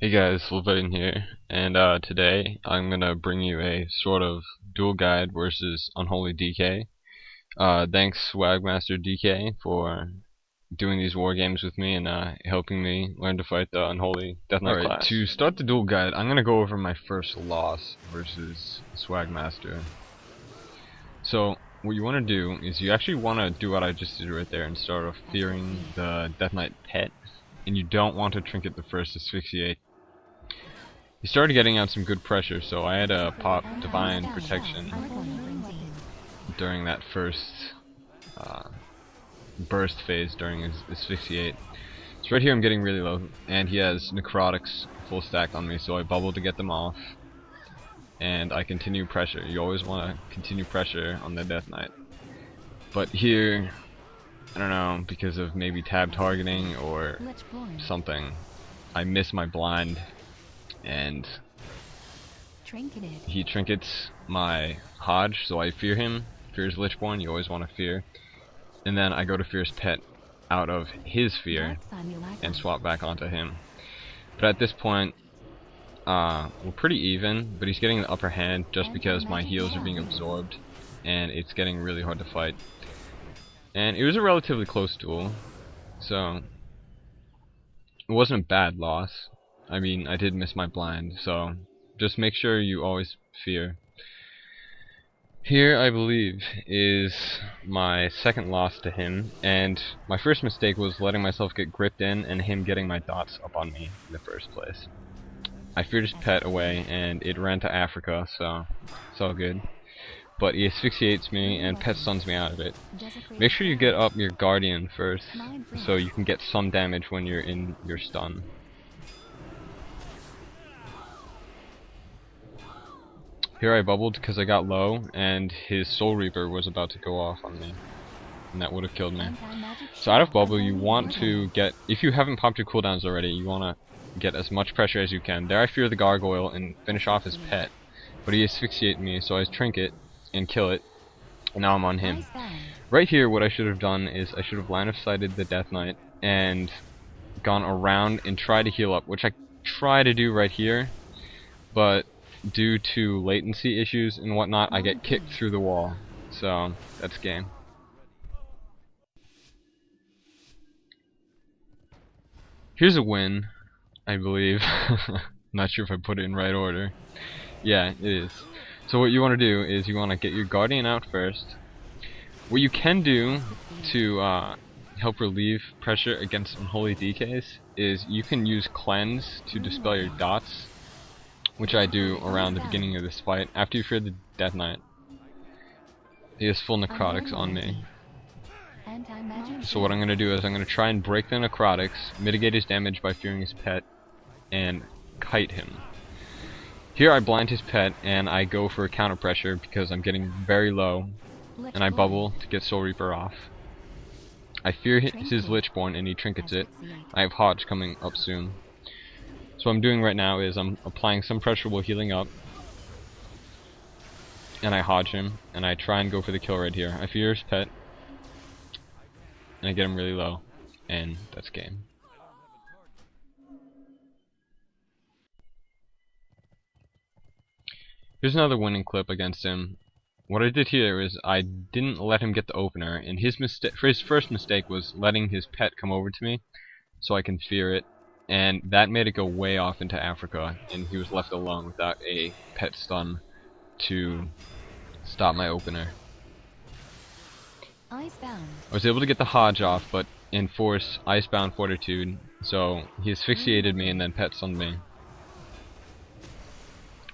Hey guys, Levine here, and today I'm gonna bring you a sort of duel guide versus Unholy DK. Thanks Swagmaster DK for doing these war games with me and helping me learn to fight the Unholy Death Knight class. To start the duel guide, I'm gonna go over my first loss versus Swagmaster. So what you want to do is you actually want to do what I just did right there and start off fearing the Death Knight pet, and you don't want to trinket the first asphyxiate. He started getting out some good pressure, so I had to pop Divine Protection during that first burst phase during his asphyxiate. So right here I'm getting really low, and he has Necrotics full stack on me, so I bubble to get them off, and I continue pressure. You always want to continue pressure on the Death Knight. But here, I don't know, because of maybe tab targeting or something, I miss my blind, and he trinkets my Hodge, so I fear him. Fear's Lichborn, you always want to fear. And then I go to Fear's Pet out of his fear and swap back onto him. But at this point, we're pretty even, but he's getting the upper hand just because my heals are being absorbed, and it's getting really hard to fight. And it was a relatively close duel, so it wasn't a bad loss. I mean, I did miss my blind, so just make sure you always fear. Here, I believe, is my second loss to him, and my first mistake was letting myself get gripped in and him getting my dots up on me in the first place. I feared his pet away, and it ran to Africa, so it's all good. But he asphyxiates me and pet stuns me out of it. Make sure you get up your Guardian first, so you can get some damage when you're in your stun. Here I bubbled because I got low, and his Soul Reaper was about to go off on me, and that would have killed me. So out of bubble, you want to get, if you haven't popped your cooldowns already, you want to get as much pressure as you can. There I fear the Gargoyle and finish off his pet, but he asphyxiated me, so I trinket and kill it, and now I'm on him. Right here, what I should have done is I should have line of sighted the Death Knight and gone around and tried to heal up, which I try to do right here, but due to latency issues and whatnot, I get kicked through the wall. So that's game. Here's a win, I believe. Not sure if I put it in right order. Yeah, it is. So what you want to do is you want to get your Guardian out first. What you can do to help relieve pressure against Unholy DKs is you can use Cleanse to dispel your dots, which I do around the beginning of this fight, after you fear the Death Knight. He has full Necrotics on me. So what I'm going to do is I'm going to try and break the Necrotics, mitigate his damage by fearing his pet, and kite him. Here I blind his pet, and I go for a counter pressure because I'm getting very low, and I bubble to get Soul Reaper off. I fear his Lichborn, and he trinkets it. I have Hodge coming up soon. So what I'm doing right now is I'm applying some pressure while healing up, and I Hodge him, and I try and go for the kill right here. I fear his pet, and I get him really low, and that's game. Here's another winning clip against him. What I did here is I didn't let him get the opener, and his first mistake was letting his pet come over to me so I can fear it, and that made it go way off into Africa, and he was left alone without a pet stun to stop my opener. I was able to get the Hodge off, but enforce Icebound Fortitude, so he asphyxiated me and then pet stunned me.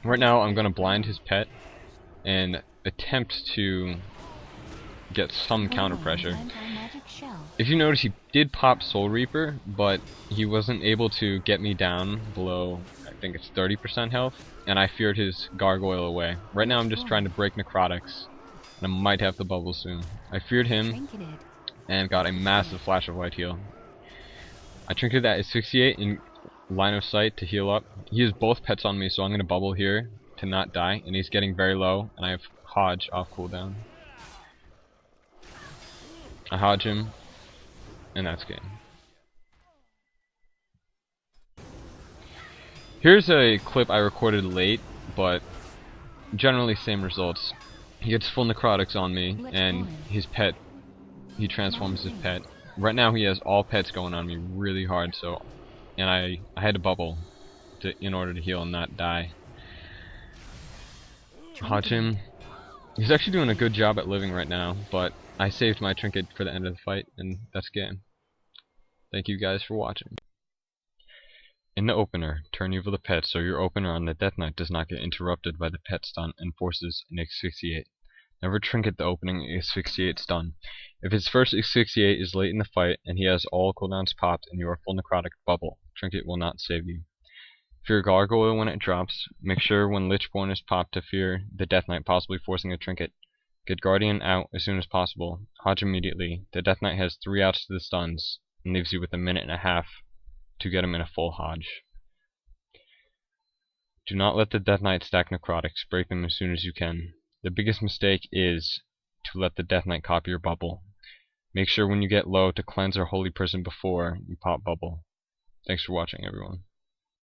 Right now I'm going to blind his pet and attempt to get some counter pressure. If you notice, he did pop Soul Reaper, but he wasn't able to get me down below, I think it's 30% health, and I feared his Gargoyle away. Right now I'm just trying to break Necrotics, and I might have to bubble soon. I feared him and got a massive Flash of Light heal. I trinketed that asphyxiate in line of sight to heal up. He has both pets on me, so I'm going to bubble here to not die, and he's getting very low, and I have Hodge off cooldown. I Hodge him, and that's game. Here's a clip I recorded late, but generally same results. He gets full necrotics on me, and his pet, he transforms his pet. Right now he has all pets going on me really hard, so, and I had to bubble in order to heal and not die. Hodge him. He's actually doing a good job at living right now, but I saved my trinket for the end of the fight, and that's game. Thank you guys for watching. In the opener, turn evil the pet so your opener on the Death Knight does not get interrupted by the pet stun and forces an asphyxiate. Never trinket the opening asphyxiate stun. If his first asphyxiate is late in the fight and he has all cooldowns popped and you are full necrotic, bubble. Trinket will not save you. Fear Gargoyle when it drops. Make sure when Lichborn is popped to fear the Death Knight, possibly forcing a trinket. Get Guardian out as soon as possible. Hodge immediately. The Death Knight has 3 outs to the stuns and leaves you with a minute and a half to get him in a full Hodge. Do not let the Death Knight stack necrotics. Break them as soon as you can. The biggest mistake is to let the Death Knight copy your bubble. Make sure when you get low to cleanse our Holy Prison before you pop bubble. Thanks for watching, everyone.